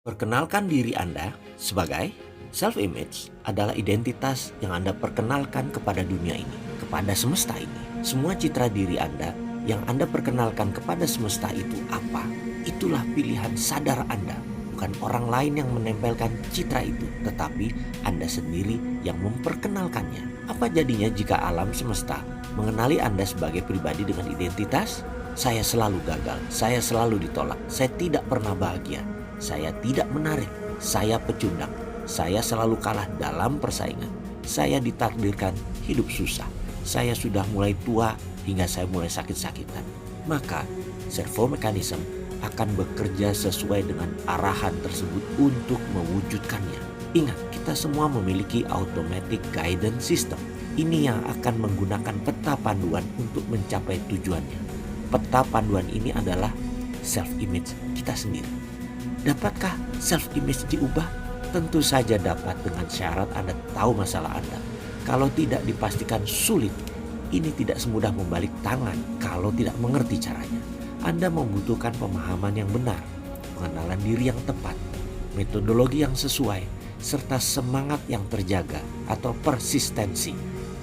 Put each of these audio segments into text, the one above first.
Perkenalkan diri Anda sebagai self-image adalah identitas yang Anda perkenalkan kepada dunia ini, kepada semesta ini. Semua citra diri Anda yang Anda perkenalkan kepada semesta itu apa? Itulah pilihan sadar Anda, bukan orang lain yang menempelkan citra itu, tetapi Anda sendiri yang memperkenalkannya. Apa jadinya jika alam semesta mengenali Anda sebagai pribadi dengan identitas? Saya selalu gagal, saya selalu ditolak, saya tidak pernah bahagia, saya tidak menarik, saya pecundang, saya selalu kalah dalam persaingan, saya ditakdirkan hidup susah, saya sudah mulai tua hingga saya mulai sakit-sakitan. Maka servo mekanisme akan bekerja sesuai dengan arahan tersebut untuk mewujudkannya. Ingat, kita semua memiliki automatic guidance system. Ini yang akan menggunakan peta panduan untuk mencapai tujuannya. Peta panduan ini adalah self-image kita sendiri. Dapatkah self-image diubah? Tentu saja dapat dengan syarat Anda tahu masalah Anda. Kalau tidak dipastikan sulit. Ini tidak semudah membalik tangan kalau tidak mengerti caranya. Anda membutuhkan pemahaman yang benar, pengenalan diri yang tepat, metodologi yang sesuai, serta semangat yang terjaga atau persistensi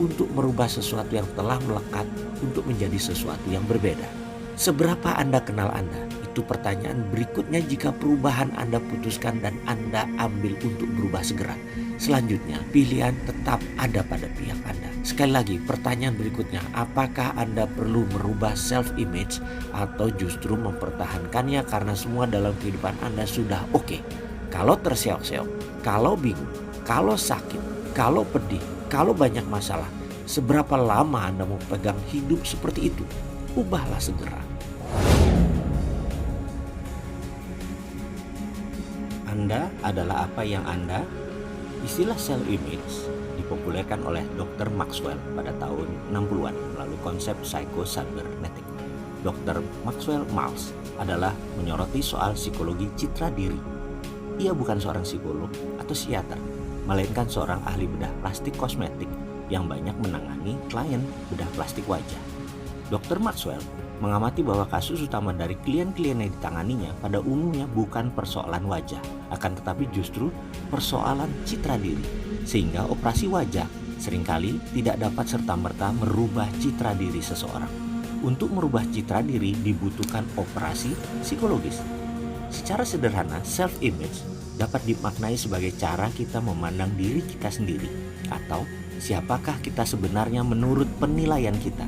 untuk merubah sesuatu yang telah melekat untuk menjadi sesuatu yang berbeda. Seberapa Anda kenal Anda? Itu pertanyaan berikutnya jika perubahan Anda putuskan dan Anda ambil untuk berubah segera. Selanjutnya, pilihan tetap ada pada pihak Anda. Sekali lagi, pertanyaan berikutnya, apakah Anda perlu merubah self-image atau justru mempertahankannya karena semua dalam kehidupan Anda sudah oke? Kalau terseok-seok, kalau bingung, kalau sakit, kalau pedih, kalau banyak masalah, seberapa lama Anda mau pegang hidup seperti itu? Ubahlah segera. Anda adalah apa yang Anda. Istilah self-image dipopulerkan oleh Dr. Maxwell pada tahun 60-an melalui konsep psycho-cybernetic. Dr. Maxwell Maltz adalah menyoroti soal psikologi citra diri. Ia bukan seorang psikolog atau psikiater, melainkan seorang ahli bedah plastik kosmetik yang banyak menangani klien bedah plastik wajah. Dr. Maxwell mengamati bahwa kasus utama dari klien-klien yang ditanganinya pada umumnya bukan persoalan wajah, akan tetapi justru persoalan citra diri. Sehingga operasi wajah seringkali tidak dapat serta-merta merubah citra diri seseorang. Untuk merubah citra diri dibutuhkan operasi psikologis. Secara sederhana, self-image dapat dimaknai sebagai cara kita memandang diri kita sendiri atau siapakah kita sebenarnya menurut penilaian kita.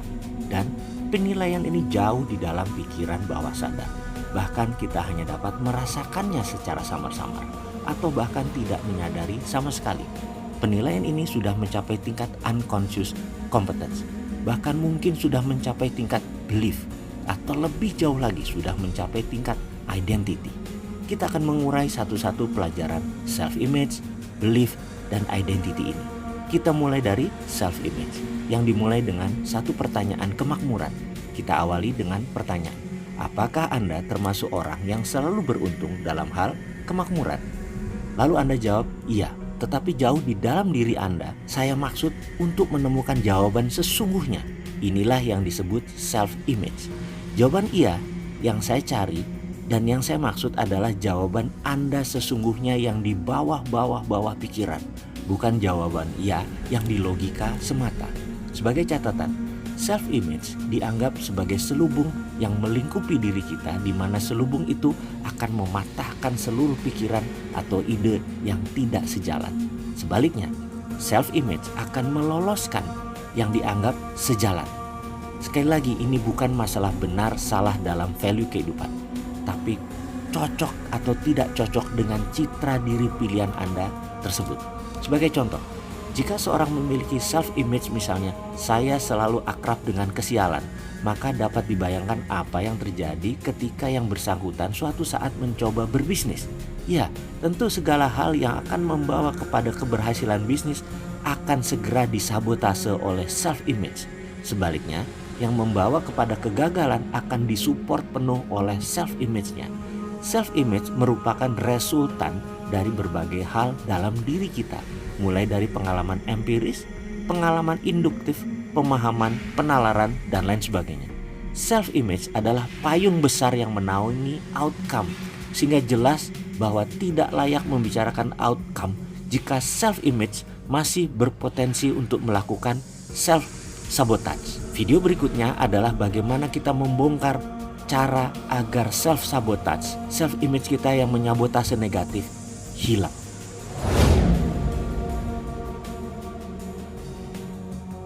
Dan penilaian ini jauh di dalam pikiran bawah sadar. Bahkan kita hanya dapat merasakannya secara samar-samar atau bahkan tidak menyadari sama sekali. Penilaian ini sudah mencapai tingkat unconscious competence. Bahkan mungkin sudah mencapai tingkat belief atau lebih jauh lagi sudah mencapai tingkat identity. Kita akan mengurai satu-satu pelajaran self-image, belief, dan identity ini. Kita mulai dari self-image yang dimulai dengan satu pertanyaan kemakmuran. Kita awali dengan pertanyaan, apakah Anda termasuk orang yang selalu beruntung dalam hal kemakmuran? Lalu Anda jawab, iya, tetapi jauh di dalam diri Anda, saya maksud untuk menemukan jawaban sesungguhnya. Inilah yang disebut self-image. Jawaban iya yang saya cari dan yang saya maksud adalah jawaban Anda sesungguhnya yang di bawah pikiran. Bukan jawaban iya yang di logika semata. Sebagai catatan, self-image dianggap sebagai selubung yang melingkupi diri kita, di mana selubung itu akan mematahkan seluruh pikiran atau ide yang tidak sejalan. Sebaliknya, self-image akan meloloskan yang dianggap sejalan. Sekali lagi, ini bukan masalah benar salah dalam value kehidupan, tapi cocok atau tidak cocok dengan citra diri pilihan Anda tersebut. Sebagai contoh, jika seorang memiliki self-image misalnya, saya selalu akrab dengan kesialan, maka dapat dibayangkan apa yang terjadi ketika yang bersangkutan suatu saat mencoba berbisnis. Ya, tentu segala hal yang akan membawa kepada keberhasilan bisnis akan segera disabotase oleh self-image. Sebaliknya, yang membawa kepada kegagalan akan disupport penuh oleh self-image-nya. Self-image merupakan resultan dari berbagai hal dalam diri kita, mulai dari pengalaman empiris, pengalaman induktif, pemahaman, penalaran, dan lain sebagainya. Self-image adalah payung besar yang menaungi outcome, sehingga jelas bahwa tidak layak membicarakan outcome jika self-image masih berpotensi untuk melakukan self-sabotage. Video berikutnya adalah bagaimana kita membongkar cara agar self-sabotage, self-image kita yang menyabotase negatif, hilang.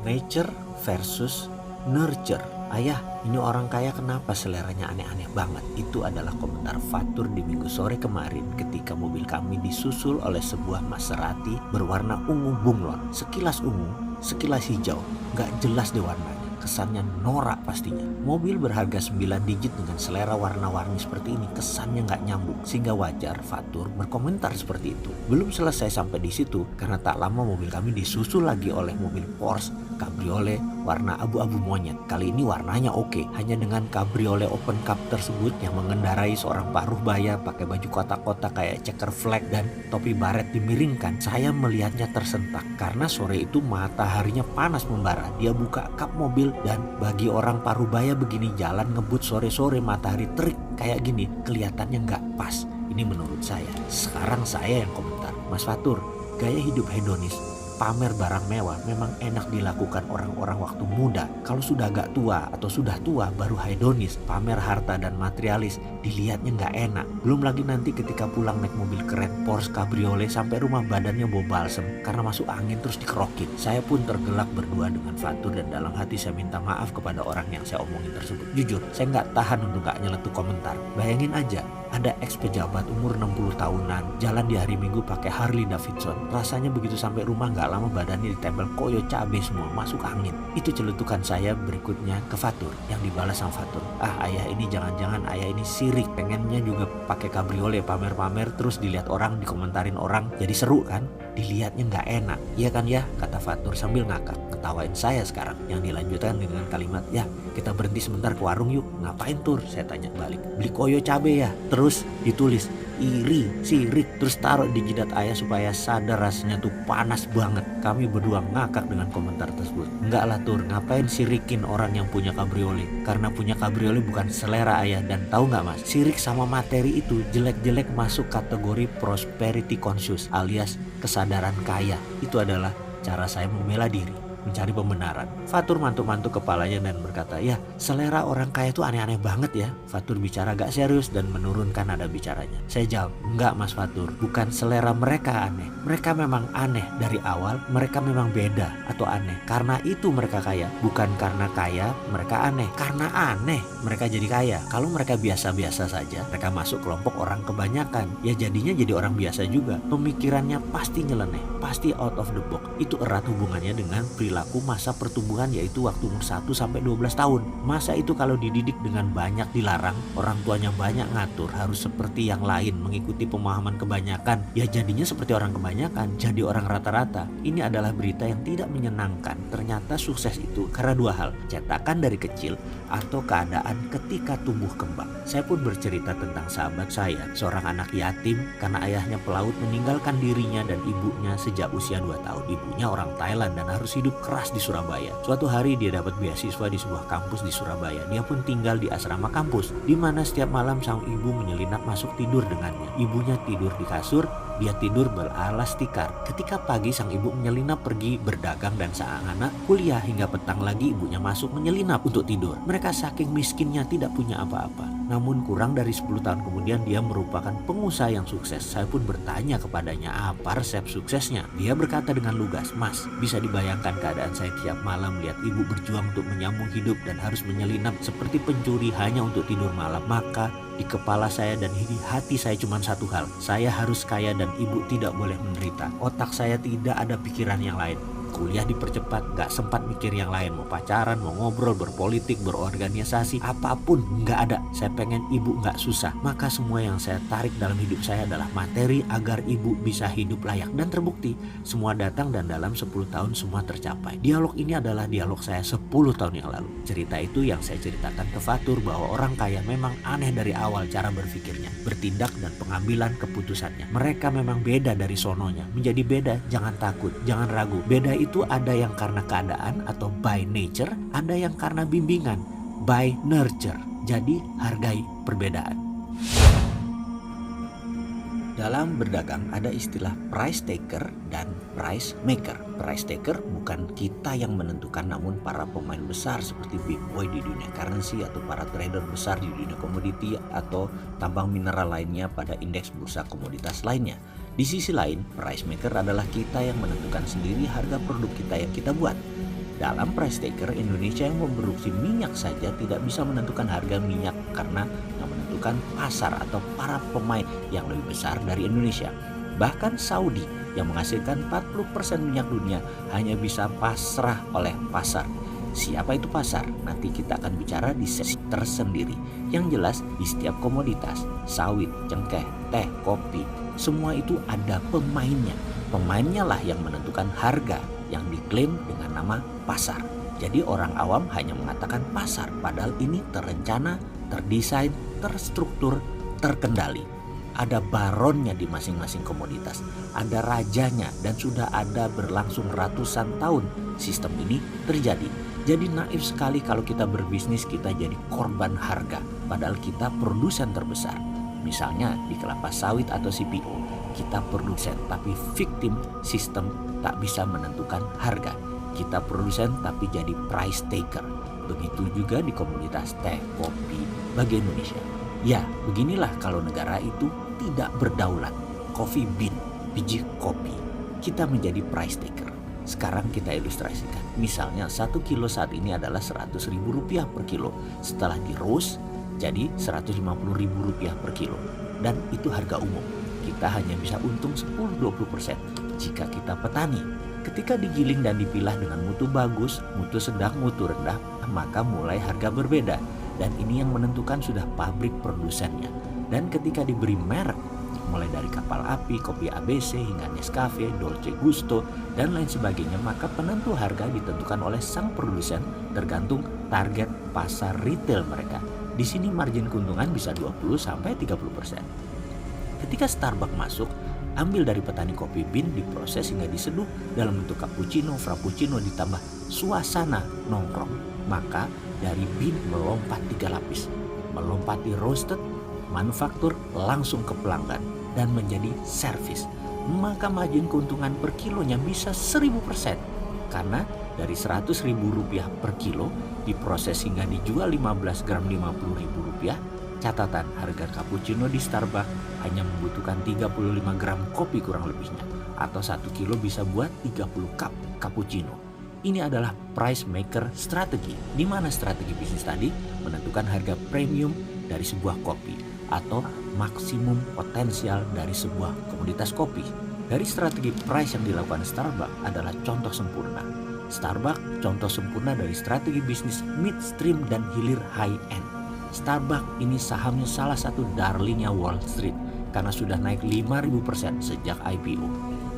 Nature versus nurture. Ayah, ini orang kaya kenapa seleranya aneh-aneh banget? Itu adalah komentar Fatur di minggu sore kemarin ketika mobil kami disusul oleh sebuah Maserati berwarna ungu bunglon. Sekilas ungu, sekilas hijau, gak jelas deh warnanya. Kesannya norak pastinya. Mobil berharga 9 digit dengan selera warna-warni seperti ini kesannya nggak nyambung, sehingga wajar Fatur berkomentar seperti itu. Belum selesai sampai di situ karena tak lama mobil kami disusul lagi oleh mobil Porsche Cabriolet warna abu-abu monyet. Kali ini warnanya oke, hanya dengan Cabriolet open cup tersebut yang mengendarai seorang paruh baya pakai baju kotak-kotak kayak checker flag dan topi baret dimiringkan. Saya melihatnya tersentak karena sore itu mataharinya panas membara. Dia buka kap mobil dan bagi orang paruh baya begini jalan ngebut sore-sore matahari terik kayak gini kelihatannya nggak pas. Ini menurut saya. Sekarang saya yang komentar. Mas Fatur, gaya hidup hedonis, pamer barang mewah memang enak dilakukan orang-orang waktu muda. Kalau sudah agak tua atau sudah tua baru hedonis, pamer harta dan materialis, dilihatnya nggak enak. Belum lagi nanti ketika pulang naik mobil keren Porsche Cabriolet sampai rumah badannya bau balsem karena masuk angin terus dikerokin. Saya pun tergelak berdua dengan Fatur dan dalam hati saya minta maaf kepada orang yang saya omongin tersebut. Jujur, saya nggak tahan untuk nggak nyeletuk komentar. Bayangin aja, ada ex pejabat umur 60 tahunan jalan di hari Minggu pakai Harley Davidson. Rasanya begitu sampai rumah nggak lama badannya ditempel koyo cabe semua, masuk angin. Itu celutukan saya berikutnya ke Fatur yang dibalas sama Fatur. Ah ayah ini jangan-jangan ayah ini sirik, pengennya juga pakai kabriolet pamer-pamer terus dilihat orang, dikomentarin orang, jadi seru kan? Dilihatnya nggak enak, iya kan ya? Kata Fatur sambil ngakak. Ketawain saya sekarang. Yang dilanjutkan dengan kalimat, ya kita berhenti sebentar ke warung yuk. Ngapain Tur? Saya tanya balik. Beli koyo cabe ya? Terus ditulis iri, sirik, terus taruh di jidat ayah supaya sadar rasanya tuh panas banget. Kami berdua ngakak dengan komentar tersebut. Enggak lah Tur, ngapain sirikin orang yang punya kabriolet? Karena punya kabriolet bukan selera ayah. Dan tahu nggak mas, sirik sama materi itu jelek-jelek masuk kategori prosperity conscious alias kesadaran kaya. Itu adalah cara saya membela diri, mencari pembenaran. Fatur mantuk-mantuk kepalanya dan berkata, ya selera orang kaya itu aneh-aneh banget ya. Fatur bicara gak serius dan menurunkan nada bicaranya. Saya jawab, enggak mas Fatur, bukan selera mereka aneh. Mereka memang aneh dari awal, mereka memang beda atau aneh. Karena itu mereka kaya, bukan karena kaya mereka aneh. Karena aneh mereka jadi kaya. Kalau mereka biasa-biasa saja, mereka masuk kelompok orang kebanyakan. Ya jadinya jadi orang biasa juga. Pemikirannya pasti nyeleneh, pasti out of the box. Itu erat hubungannya dengan perilaku masa pertumbuhan, yaitu waktu umur 1 sampai 12 tahun. Masa itu kalau dididik dengan banyak dilarang, orang tuanya banyak ngatur, harus seperti yang lain, mengikuti pemahaman kebanyakan, ya jadinya seperti orang kebanyakan, jadi orang rata-rata. Ini adalah berita yang tidak menyenangkan. Ternyata sukses itu karena dua hal, cetakan dari kecil atau keadaan ketika tumbuh kembang. Saya pun bercerita tentang sahabat saya, seorang anak yatim karena ayahnya pelaut meninggalkan dirinya dan ibunya sejak usia 2 tahun. Ibunya orang Thailand dan harus hidup keras di Surabaya. Suatu hari dia dapat beasiswa di sebuah kampus di Surabaya. Dia pun tinggal di asrama kampus, di mana setiap malam sang ibu menyelinap masuk tidur dengannya. Ibunya tidur di kasur, dia tidur beralas tikar. Ketika pagi sang ibu menyelinap pergi berdagang dan sang anak kuliah hingga petang lagi ibunya masuk menyelinap untuk tidur. Mereka saking miskinnya tidak punya apa-apa. Namun kurang dari 10 tahun kemudian dia merupakan pengusaha yang sukses. Saya pun bertanya kepadanya apa resep suksesnya. Dia berkata dengan lugas, Mas, bisa dibayangkan keadaan saya tiap malam lihat ibu berjuang untuk menyambung hidup dan harus menyelinap seperti pencuri hanya untuk tidur malam. Maka di kepala saya dan di hati saya cuma satu hal, saya harus kaya dan ibu tidak boleh menderita. Otak saya tidak ada pikiran yang lain. Kuliah dipercepat, gak sempat mikir yang lain. Mau pacaran, mau ngobrol, berpolitik, berorganisasi, apapun gak ada. Saya pengen ibu gak susah. Maka semua yang saya tarik dalam hidup saya adalah materi agar ibu bisa hidup layak. Dan terbukti, semua datang dan dalam 10 tahun semua tercapai. Dialog ini adalah dialog saya 10 tahun yang lalu. Cerita itu yang saya ceritakan ke Fatur bahwa orang kaya memang aneh dari awal cara berpikirnya, bertindak dan pengambilan keputusannya. Mereka memang beda dari sononya. Menjadi beda, jangan takut, jangan ragu. Beda itu ada yang karena keadaan atau by nature, ada yang karena bimbingan, by nurture. Jadi hargai perbedaan. Dalam berdagang ada istilah price taker dan price maker. Price taker bukan kita yang menentukan, namun para pemain besar seperti big boy di dunia currency atau para trader besar di dunia komoditi atau tambang mineral lainnya pada indeks bursa komoditas lainnya. Di sisi lain, price maker adalah kita yang menentukan sendiri harga produk kita yang kita buat. Dalam price taker, Indonesia yang memproduksi minyak saja tidak bisa menentukan harga minyak karena yang menentukan pasar atau para pemain yang lebih besar dari Indonesia. Bahkan Saudi yang menghasilkan 40% minyak dunia hanya bisa pasrah oleh pasar. Siapa itu pasar? Nanti kita akan bicara di sesi tersendiri. Yang jelas di setiap komoditas, sawit, cengkeh, teh, kopi, semua itu ada pemainnya. Pemainnya lah yang menentukan harga yang diklaim dengan nama pasar. Jadi orang awam hanya mengatakan pasar, padahal ini terencana, terdesain, terstruktur, terkendali. Ada baronnya di masing-masing komoditas, ada rajanya, dan sudah ada berlangsung ratusan tahun sistem ini terjadi. Jadi naif sekali kalau kita berbisnis kita jadi korban harga, padahal kita produsen terbesar. Misalnya di kelapa sawit atau CPO, kita produsen tapi victim sistem tak bisa menentukan harga. Kita produsen tapi jadi price taker. Begitu juga di komoditas teh, kopi bagi Indonesia. Ya, beginilah kalau negara itu tidak berdaulat. Coffee bean, biji kopi. Kita menjadi price taker. Sekarang kita ilustrasikan. Misalnya 1 kilo saat ini adalah Rp100.000 per kilo. Setelah di roast jadi Rp150.000 per kilo. Dan itu harga umum. Kita hanya bisa untung 10-20% jika kita petani. Ketika digiling dan dipilah dengan mutu bagus, mutu sedang, mutu rendah, maka mulai harga berbeda. Dan ini yang menentukan sudah pabrik produsennya. Dan ketika diberi merek, mulai dari kapal api, kopi ABC, hingga Nescafe, Dolce Gusto, dan lain sebagainya, maka penentu harga ditentukan oleh sang produsen tergantung target pasar retail mereka. Di sini margin keuntungan bisa 20-30%. Ketika Starbucks masuk, ambil dari petani kopi bean, diproses hingga diseduh dalam bentuk cappuccino, frappuccino, ditambah suasana nongkrong. Maka dari bean melompat 3 lapis, melompati roasted, manufaktur, langsung ke pelanggan, dan menjadi service. Maka margin keuntungan per kilonya bisa 1000%. Karena dari Rp100.000 per kilo diproses hingga dijual 15 gram Rp50.000. Catatan harga cappuccino di Starbucks hanya membutuhkan 35 gram kopi kurang lebihnya, atau 1 kilo bisa buat 30 cup cappuccino. Ini adalah price maker strategi, di mana strategi bisnis tadi menentukan harga premium dari sebuah kopi atau maksimum potensial dari sebuah komoditas kopi. Dari strategi price yang dilakukan Starbucks adalah contoh sempurna. Starbucks contoh sempurna dari strategi bisnis midstream dan hilir high end. Starbucks ini sahamnya salah satu darlingnya Wall Street karena sudah naik 5.000% sejak IPO.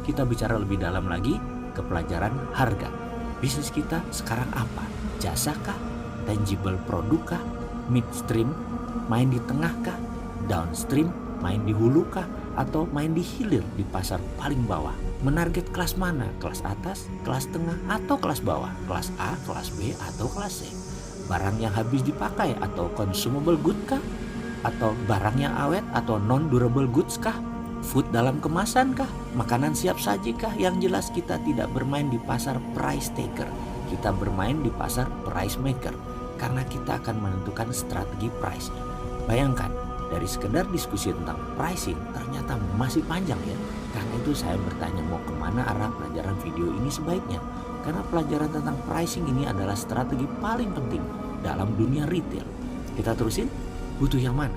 Kita bicara lebih dalam lagi ke pelajaran harga. Bisnis kita sekarang apa? Jasa kah? Tangible produk kah? Midstream? Main di tengah kah? Downstream? Main di hulu kah? Atau main di hilir di pasar paling bawah? Menarget kelas mana? Kelas atas, kelas tengah, atau kelas bawah? Kelas A, kelas B, atau kelas C? Barang yang habis dipakai atau consumable good kah? Atau barang yang awet atau non-durable goods kah? Food dalam kemasan kah? Makanan siap saji kah? Yang jelas kita tidak bermain di pasar price taker. Kita bermain di pasar price maker. Karena kita akan menentukan strategi price. Bayangkan, dari sekedar diskusi tentang pricing ternyata masih panjang ya. Karena itu saya bertanya mau kemana arah pelajaran video ini sebaiknya. Karena pelajaran tentang pricing ini adalah strategi paling penting dalam dunia retail. Kita terusin, butuh yang mana?